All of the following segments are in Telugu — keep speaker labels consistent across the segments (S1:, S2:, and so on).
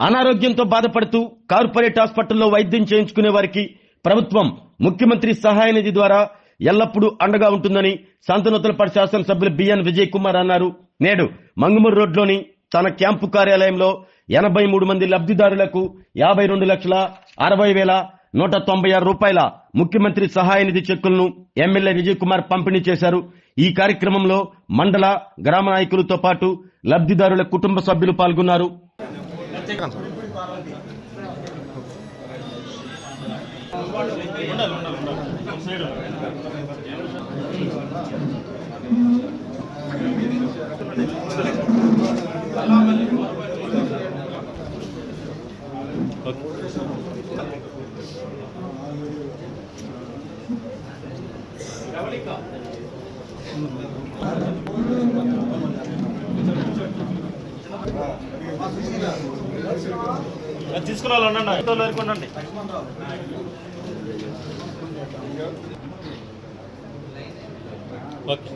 S1: అనారోగ్యంతో బాధపడుతూ కార్పొరేట్ హాస్పిటల్లో వైద్యం చేయించుకునే వారికి ప్రభుత్వం ముఖ్యమంత్రి సహాయ నిధి ద్వారా ఎల్లప్పుడూ అండగా ఉంటుందని సంతనూతలపాడు శాసనసభ్యులు బిఎన్ విజయ్ కుమార్ అన్నారు. నేడు మంగమూరు రోడ్లోని తన క్యాంపు కార్యాలయంలో 83 మంది లబ్ధిదారులకు 52,60,196 రూపాయల ముఖ్యమంత్రి సహాయ నిధి చెక్కులను ఎమ్మెల్యే విజయ్ కుమార్ పంపిణీ చేశారు. ఈ కార్యక్రమంలో మండల గ్రామ నాయకులతో పాటు లబ్ధిదారుల కుటుంబ సభ్యులు పాల్గొన్నారు.
S2: తీసుకురావాలండి. ఓకే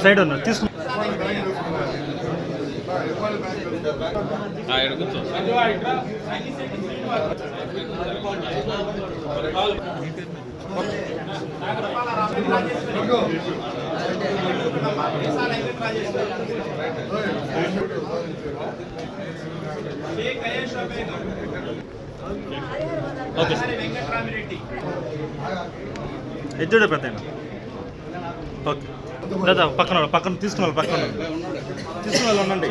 S2: సైడ్ ఉన్నారు తీసుకు ఓకే ఎద్దుడే పెద్ద ఓకే లేదా పక్కన తీసుకున్న పక్కన తీసుకున్న వాళ్ళు ఉండండి.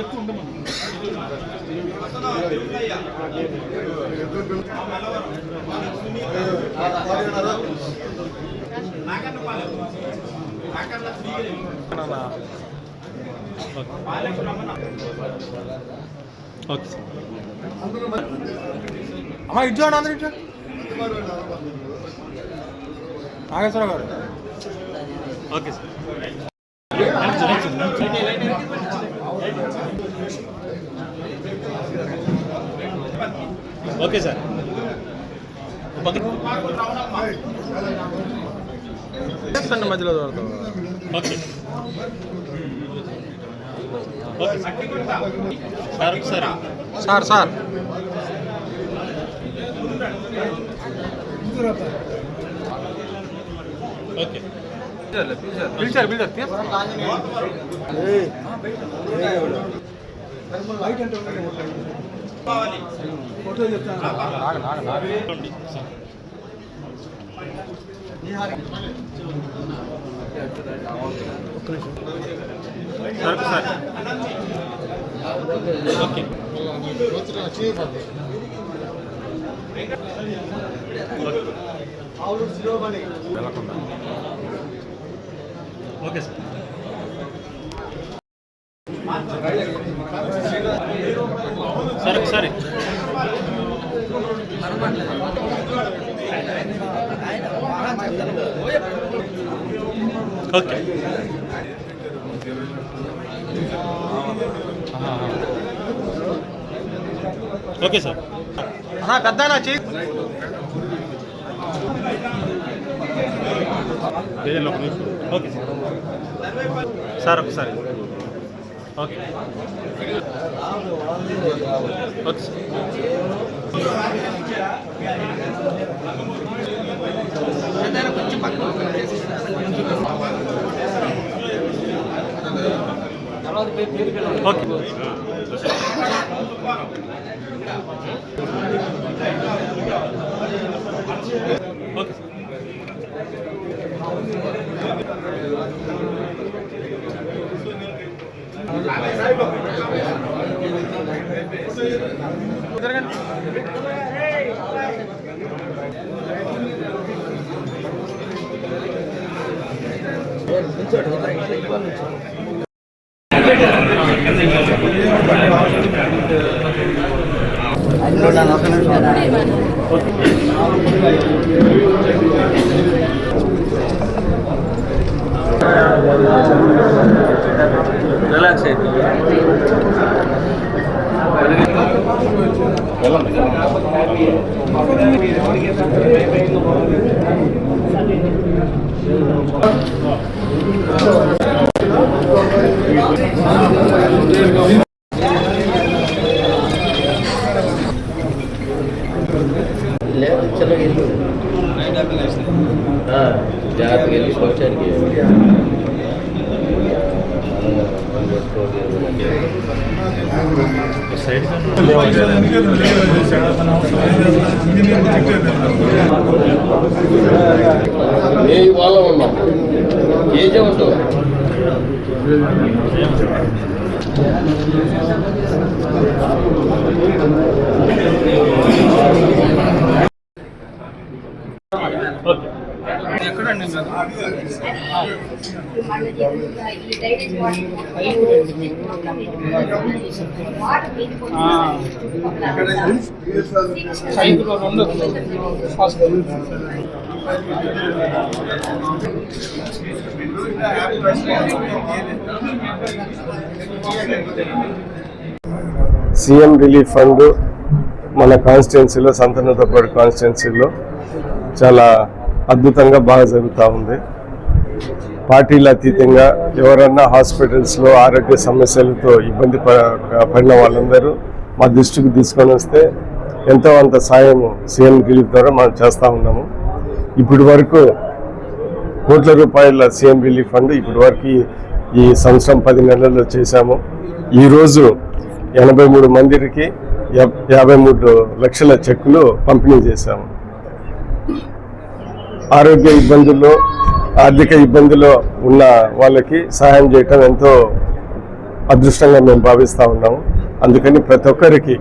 S2: ఓకే అమ్మా ఇటు చూడండి అందరూ ఇటు నాగేశ్వరరావు గారు. ఓకే సార్ ఓకే సార్ మధ్యలో ఓకే సార్ సార్ ఓకే పిలిచారు ఫోటో చెప్తాను. సార్ ఓకే ఓకే సార్ సరే సరే ఓకే ఓకే సార్ పెద్దనా చెయ్యి ఓకే సార్ ఒకసారి okay okay okay okay
S3: relax అయితే జాగ్రత్తగా వెళ్ళి స్వచ్ఛానికి మేము వాళ్ళ ఉన్నాం ఏజే ఉంటాం
S2: ఎక్కడండి
S4: సీఎం రిలీఫ్ ఫండ్ మన కాన్స్టిట్యున్సీలో సంతనోతపాడు కాన్స్టిట్యున్సీలో చాలా అద్భుతంగా బాగా జరుగుతూ ఉంది. పార్టీల అతీతంగా ఎవరన్నా హాస్పిటల్స్లో ఆరోగ్య సమస్యలతో ఇబ్బంది పడిన వాళ్ళందరూ మా దృష్టికి తీసుకొని వస్తే ఎంతో అంత సాయం సీఎం రిలీఫ్ ద్వారా మనం చేస్తూ ఉన్నాము. ఇప్పటి వరకు కోట్ల రూపాయల సీఎం రిలీఫ్ ఫండ్ ఇప్పటి వరకు ఈ సంవత్సరం 10 నెలల్లో చేశాము. ఈరోజు 83 మందికి 53 లక్షల చెక్కులు పంపిణీ చేశాము. ఆరోగ్య ఇబ్బందుల్లో ఆర్థిక ఇబ్బందుల్లో ఉన్న వాళ్ళకి సహాయం చేయటం ఎంతో అదృష్టంగా మేము భావిస్తూ ఉన్నాము. అందుకని ప్రతి ఒక్కరికి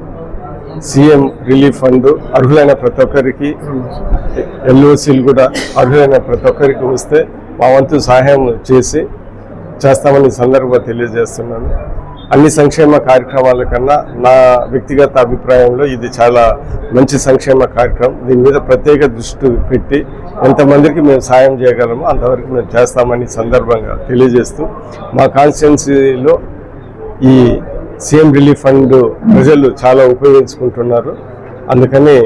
S4: సీఎం రిలీఫ్ ఫండ్ అర్హులైన ప్రతి ఒక్కరికి ఎల్ఓసీలు కూడా అర్హులైన ప్రతి ఒక్కరికి వస్తే మా వంతు సహాయం చేస్తామని సందర్భంగా తెలియజేస్తున్నాను. అన్ని సంక్షేమ కార్యక్రమాల కన్నా నా వ్యక్తిగత అభిప్రాయంలో ఇది చాలా మంచి సంక్షేమ కార్యక్రమం. దీని మీద ప్రత్యేక దృష్టి పెట్టి ఎంతమందికి మేము సాయం చేయగలమో అంతవరకు మేము చేస్తామని సందర్భంగా తెలియజేస్తూ మా కాన్స్టిట్యున్సీలో ఈ సీఎం రిలీఫ్ ఫండ్ ప్రజలు చాలా ఉపయోగించుకుంటున్నారు. అందుకని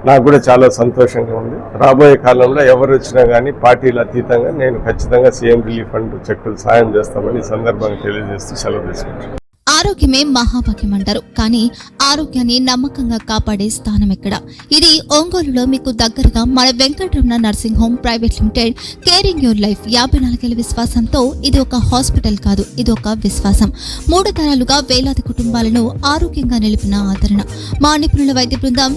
S4: నాకు కూడా చాలా సంతోషంగా ఉంది. రాబోయే కాలంలో ఎవరు వచ్చినా కానీ పార్టీల అతీతంగా నేను ఖచ్చితంగా సీఎం రిలీఫ్ ఫండ్ చెక్కులు సాయం చేస్తామని సందర్భంగా తెలియజేస్తూ సెలవు తీసుకుంటాను.
S5: ఆరోగ్యమే మహాభాగ్యం అంటారు, కానీ ఆరోగ్యాన్ని నమ్మకంగా కాపాడే స్థానం ఎక్కడ? ఇది ఒంగోలులో మీకు దగ్గరగా మన Venkataramana nursing home private limited. Caring your life 54 ఏళ్ల విశ్వాసంతో ఇది ఒక హాస్పిటల్ కాదు, ఇది ఒక విశ్వాసం. 3 తరాలుగా వేలాది కుటుంబాలను ఆరోగ్యంగా నిలిపిన ఆదరణ. మా నిపుణుల వైద్య బృందం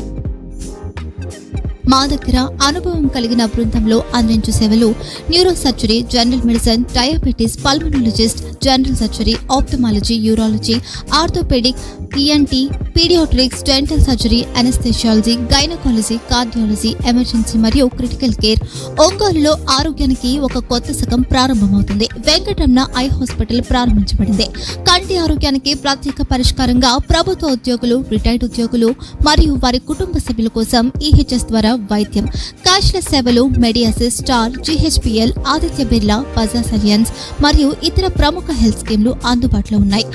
S5: మా దగ్గర అనుభవం కలిగిన బృందంలో అందించే సేవలు neuro surgery, general medicine, diabetes, pulmonologist, general surgery, ophthalmology, urology, orthopaedic, ENT, paediatrics, dental surgery, anaesthesiology, gynaecology, cardiology, emergency మరియు క్రిటికల్ కేర్. ఒంగోలులో ఆరోగ్యానికి ఒక కొత్త శకం ప్రారంభమవుతుంది. వెంకటరమణ ఐ హాస్పిటల్ ప్రారంభించబడింది. కంటి ఆరోగ్యానికి ప్రత్యేక పరిష్కారంగా ప్రభుత్వ ఉద్యోగులు, రిటైర్డ్ ఉద్యోగులు మరియు వారి కుటుంబ సభ్యుల కోసం ఈహెచ్ఎస్ ద్వారా వైద్యం, క్యాష్లెస్ సేవలు, మెడియాసిస్, స్టార్, జీహెచ్పీఎల్, ఆదిత్య బిర్లా, బజాజ్ అలియన్స్ మరియు ఇతర ప్రముఖ హెల్త్ స్కీమ్లు అందుబాటులో ఉన్నాయి.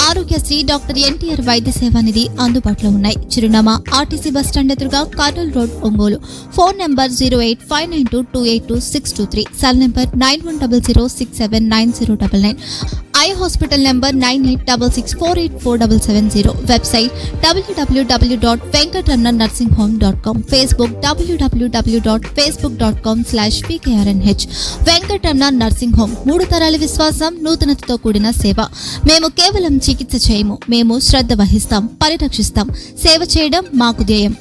S5: ఆరోగ్యశ్రీ, డాక్టర్ ఎన్టీఆర్ వైద్య సేవా నిధి అందుబాటులో ఉన్నాయి. చిరునామా ఆర్టీసీ బస్టాండ్ ఎదురుగా, Kurnool road, Ongole. Phone number 08592282623, cell number 9100679099, eye hospital number 9866484770, website www.venkatramanarsinghome.com, Facebook www.facebook.com/vkrnh. Venkataramana nursing home, 3 తరాల విశ్వాసం, నూతనతతో కూడిన సేవ. మేము కేవలం చికిత్స చేయము, మేము శ్రద్ధ వహిస్తాం, పరిరక్షిస్తాం. సేవ చేయడం మాకు ధ్యేయం.